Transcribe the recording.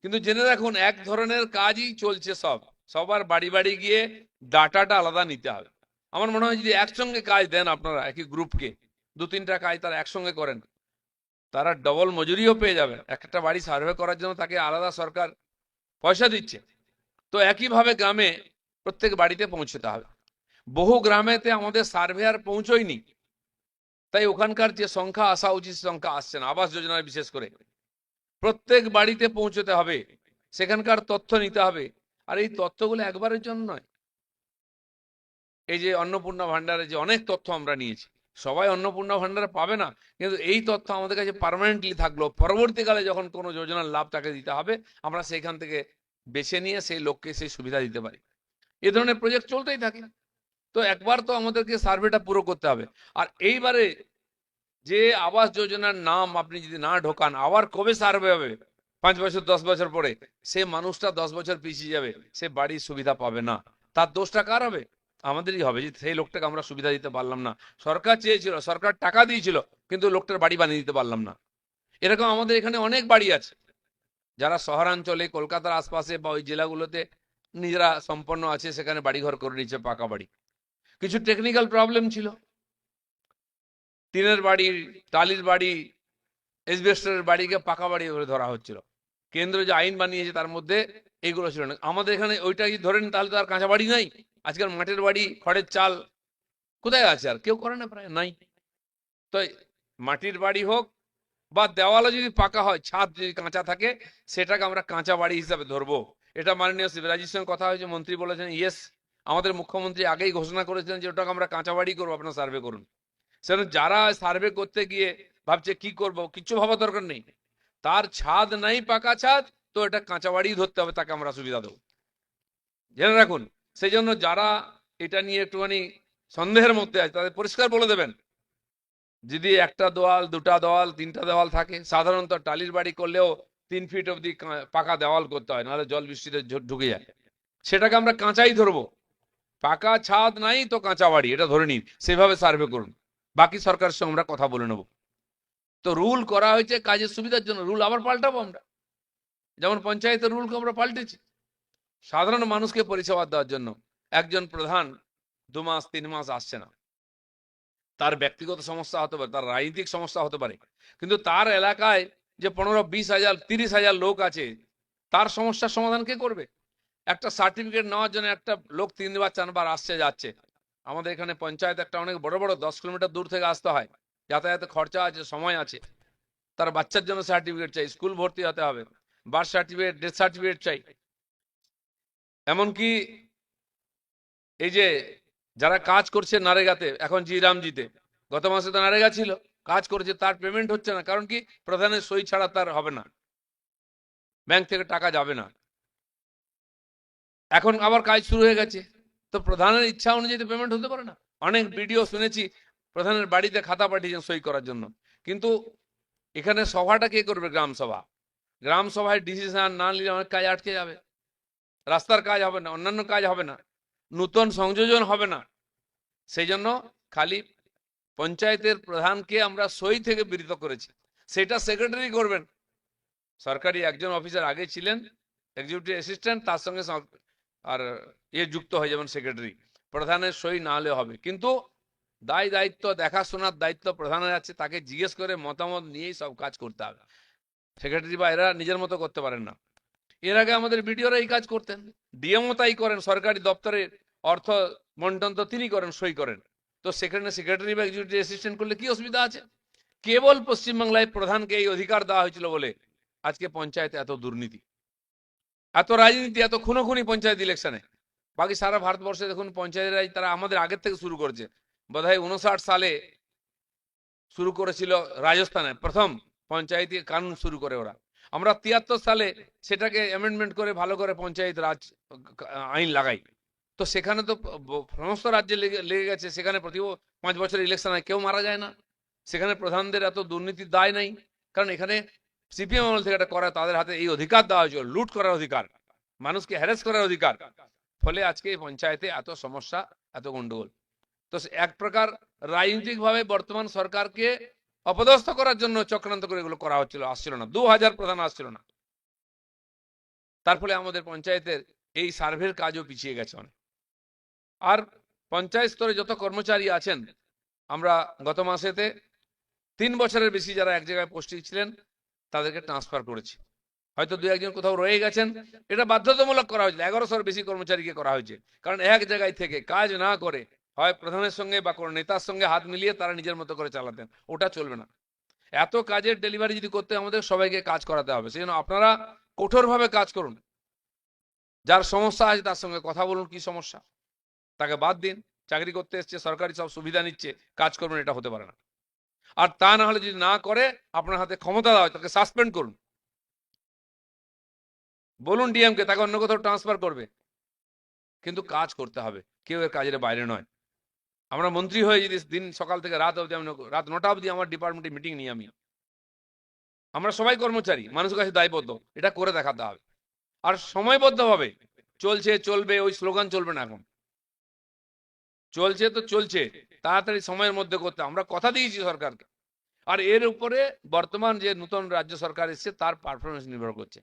কিন্তু জেনে রাখুন এক ধরনের কাজই চলছে, সবার বাড়ি বাড়ি গিয়ে ডাটাটা আলাদা নিতে হবে। আমার মনে হয় যদি একসঙ্গে কাজ দেন আপনারা একই গ্রুপকে, দু তিনটা কাজ তারা একসঙ্গে করেন, তারা ডবল মজুরিও পেয়ে যাবে। একটা বাড়ি সার্ভে করার জন্য তাকে আলাদা সরকার পয়সা দিচ্ছে। তো একইভাবে গ্রামে প্রত্যেক বাড়িতে পৌঁছতে হবে। বহু গ্রামেতে আমাদের সার্ভেয়ার পৌঁছয়নি, তাই ওখানকার যে সংখ্যা আসা উচিত সংখ্যা আসছে না। আবাস যোজনায় বিশেষ করে প্রত্যেক বাড়িতে পৌঁছতে হবে, সেখানকার তথ্য নিতে হবে। আর এই তথ্যগুলো একবারের জন্য নয়। এই যে অন্নপূর্ণা ভান্ডারে যে অনেক তথ্য আমরা নিয়েছি, সবাই অন্নপূর্ণা ভান্ডারে পাবে না, কিন্তু এই তথ্য আমাদের কাছে পার্মানেন্টলি থাকলো। পরবর্তীকালে যখন কোনো যোজনার লাভ তাকে দিতে হবে, আমরা সেইখান থেকে বেছে নিয়ে সেই লোককে সেই সুবিধা দিতে পারি। এ ধরনের প্রজেক্ট চলতেই থাকে। তো একবার তো আমাদেরকে সার্ভেটা পুরো করতে হবে। আর এইবারে যে আবাস যোজনার নাম আপনি যদি না ঢোকান, আবার কবে সার্ভে হবে? 5 বছর 10 বছর পরে সে মানুষটা 10 বছর পিছিয়ে যাবে, সে বাড়ির সুবিধা পাবে না। তার দোষটা কার হবে? আমাদেরই হবে, যে সেই লোকটাকে আমরা সুবিধা দিতে পারলাম না। সরকার চেয়েছিল, সরকার টাকা দিয়েছিল, কিন্তু লোকটার বাড়ি বানিয়ে দিতে পারলাম না। এরকম আমাদের এখানে অনেক বাড়ি আছে যারা শহরাঞ্চলে কলকাতার আশপাশে বা ওই জেলাগুলোতে নিজেরা সম্পন্ন আছে, সেখানে বাড়িঘর করে নিচ্ছে, পাকা বাড়ি। কিছু টেকনিক্যাল প্রবলেম ছিল, টিনের বাড়ি, টালির বাড়ি, এসবেস্টরের বাড়িকে পাকা বাড়ি করে ধরা হচ্ছিল। কেন্দ্র যে আইন বানিয়েছে তার মধ্যে এইগুলো ছিল না। আমাদের এখানে ওইটা যদি ধরেন তাহলে তো আর কাঁচা বাড়ি নাই। আজকাল মাটির বাড়ি, খড়ের চাল কোথায় আছে? আর কেউ করে না, প্রায় নাই। তো মাটির বাড়ি হোক বা দেওয়ালও যদি পাকা হয়, ছাদ যদি কাঁচা থাকে, সেটাকে আমরা কাঁচা বাড়ি হিসাবে ধরবো। এটা মাননীয় শিবরাজির সঙ্গে কথা হয়েছে, মন্ত্রী বলেছেন ইয়েস। আমাদের মুখ্যমন্ত্রী আগেই ঘোষণা করেছেন যে ওটাকে আমরা কাঁচা বাড়ি করবো, আপনারা সার্ভে করুন। সেজন্য যারা সার্ভে করতে গিয়ে ভাবছে কি করব, কিছু ভাবার দরকার নেই। তার ছাদ নাই, পাকা ছাদ, তো এটা কাঁচা বাড়ি ধরতে হবে, তাকে আমরা সুবিধা দেবো, জেনে রাখুন। সেই জন্য যারা এটা নিয়ে একটুখানি সন্দেহের মধ্যে আছে, তাদের পরিষ্কার বলে দেবেন, যদি একটা দেওয়াল, দুটা দেওয়াল, তিনটা দেওয়াল থাকে, সাধারণত টালির বাড়ি করলেও 3 ফিট অব্দি পাকা দেওয়াল করতে হয়, নাহলে জল বৃষ্টিতে ঢুকে যায়। সেটাকে আমরা কাঁচাই ধরবো। পাকা ছাদ নাই তো কাঁচা বাড়ি, এটা ধরে নিন, সেভাবে সার্ভে করুন। বাকি সরকারের সঙ্গে আমরা কথা বলে নেবো। তো রুল করা হয়েছে কাজের সুবিধার জন্য, রুল আবার পাল্টাবো আমরা। যেমন পঞ্চায়েতের রুলকে আমরা পাল্টেছি সাধারণ মানুষকে পরিষেবা দেওয়ার জন্য। একজন প্রধান 2 মাস 3 মাস আসছে না, তার ব্যক্তিগত সমস্যা হতে পারে, তার রাজনৈতিক সমস্যা হতে পারে, কিন্তু তার এলাকায় যে 15-20 হাজার 30 হাজার লোক আছে, তার সমস্যার সমাধান কে করবে? একটা সার্টিফিকেট নেওয়ার জন্য একটা লোক 3 বার 4 বার আসছে যাচ্ছে। আমাদের এখানে পঞ্চায়েত একটা অনেক বড় বড় 10 কিলোমিটার দূর থেকে আসতে হয়, যাতায়াতে খরচা আছে, সময় আছে। তার বাচ্চার জন্য সার্টিফিকেট চাই, স্কুল ভর্তি হতে হবে, বার্থ সার্টিফিকেট, ডেথ সার্টিফিকেট চাই। এমনকি এই যে যারা কাজ করছে নারেগাতে, এখন জিরামজিতে, গত মাসে তো নারেগা ছিল, কাজ করেছে, তার পেমেন্ট হচ্ছে না। কারণ কি? প্রধানের সই ছাড়া তার হবে না, ব্যাংক থেকে টাকা যাবে না। এখন আবার কাজ শুরু হয়ে গেছে, তো প্রধানের ইচ্ছা অনুযায়ী তো পেমেন্ট হতে পারে না। অনেক ভিডিও শুনেছি, প্রধানের বাড়িতে খাতা পাঠিয়েছেন সই করার জন্য, কিন্তু এখানে সভাটা কে করবে? গ্রাম সভা। গ্রাম সভায় ডিসিশন না নিলে অনেক কাজ আটকে যাবে, রাস্তার কাজ হবে না, অন্যান্য কাজ হবে না, নূতন সংযোজন হবে না। সেই জন্য খালি পঞ্চায়েতের প্রধানকে আমরা সই থেকে বিরত করেছি, সেটা সেক্রেটারি করবেন। সরকারি একজন অফিসার আগে ছিলেন এক্সিকিউটিভ অ্যাসিস্ট্যান্ট, তার সঙ্গে আর যুক্ত হয়ে যাবেন সেক্রেটারি। প্রধানের সই না হলে হবে, কিন্তু দায় দায়িত্ব দেখাশোনার দায়িত্ব প্রধানের আছে, তাকে জিজ্ঞেস করে মতামত নিয়েই সব কাজ করতে হবে। সেক্রেটারি বা এরা নিজের মতো করতে পারেন না। এর আগে আমাদের বিডিওরা এই কাজ করতেন, ডিএমও তাই করেন, সরকারি দপ্তরের অর্থ বন্টন তো তিনি করেন, সই করেন। তো সেখানে সেক্রেটারি বা এক্সিকিউটিভ অ্যাসিস্ট্যান্ট করলে কি অসুবিধা আছে? কেবল পশ্চিমবাংলায় প্রধানকে এই অধিকার দেওয়া হয়েছিল বলে আজকে পঞ্চায়েতে এত দুর্নীতি, এত রাজনীতি, এত খুনোখুনি পঞ্চায়েত ইলেকশনে। বাকি সারা ভারতবর্ষে দেখুন পঞ্চায়েত রাজ তারা আমাদের আগের থেকে শুরু করেছে। বোধহয় 59 সালে শুরু করেছিল রাজস্থানে, প্রথম পঞ্চায়েতি কানুন শুরু করে ওরা। আমরা 73 সালে সেটাকে অ্যামেন্ডমেন্ট করে ভালো করে পঞ্চায়েত রাজ আইন লাগাই। তো সেখানে তো সমস্ত রাজ্যে লেগে গেছে, সেখানে প্রতি 5 বছর ইলেকশন হয়, কেউ মারা যায় না। সেখানে প্রধানদের এত দুর্নীতির দায় নাই, কারণ এখানে সিপিএম আমল থেকে এটা করা, তাদের হাতে এই অধিকার দেওয়া হয়েছিল, লুট করার অধিকার, মানুষকে হ্যারাস করার অধিকার। ফলে আজকে এই পঞ্চায়েতে এত সমস্যা, এত গন্ডগোল। তো এক প্রকার রাজনৈতিক ভাবে বর্তমান সরকারকে অপদস্থ করার জন্য চক্রান্ত করে এগুলো করা হচ্ছিল, আসছিল না, 2000 প্রধান আসছিল না। তার ফলে আমাদের পঞ্চায়েতের এই সার্ভের কাজও পিছিয়ে গেছে অনেক। আর পঞ্চায়েত স্তরে যত কর্মচারী আছেন, আমরা গত মাসেতে 3 বছরের বেশি যারা এক জায়গায় পোস্টিং ছিলেন তাদেরকে ট্রান্সফার করেছি। হয়তো দু একজন কোথাও রয়ে গেছেন, এটা বাধ্যতামূলক করা হয়েছিল। 1100-এর বেশি কর্মচারীকে করা হয়েছে, কারণ এক জায়গায় থেকে কাজ না করে হয় প্রধানের সঙ্গে বা কোনো নেতার সঙ্গে হাত মিলিয়ে তারা নিজের মতো করে চালাতেন, ওটা চলবে না। এত কাজের ডেলিভারি যদি করতে আমাদের সবাইকে কাজ করাতে হবে। সেই জন্য আপনারা কঠোরভাবে কাজ করুন। যার সমস্যা আছে তার সঙ্গে কথা বলুন, কি সমস্যা, তাকে বাদ দিন। চাকরি করতে এসছে, সরকারি সব সুবিধা নিচ্ছে, কাজ করবেন, এটা হতে পারে না। আর তা না হলে যদি না করে, আপনার হাতে ক্ষমতা দেওয়া হয়, তাকে সাসপেন্ড করুন, বলুন ডিএমকে তাকে অন্য কোথাও ট্রান্সফার করবে, কিন্তু কাজ করতে হবে, কেউ এর কাজের বাইরে নয়। আমরা মন্ত্রী হয়ে যদি দিন সকাল থেকে রাত অবধি, রাত 9টা অবধি আমার ডিপার্টমেন্টে মিটিং নিই আমরা সবাই কর্মচারী, মানুষের কাছে দায়বদ্ধ, এটা করে দেখাতে হবে। আর সময়বদ্ধভাবে চলছে, চলবে, ওই স্লোগান চলবে না। এখন চলছে তো চলছে, তাড়াতাড়ি সময়ের মধ্যে করতে আমরা কথা দিয়েছি সরকারকে। আর এর উপরে বর্তমান যে নতুন রাজ্য সরকার এসছে তার পারফরমেন্স নির্ভর করছে।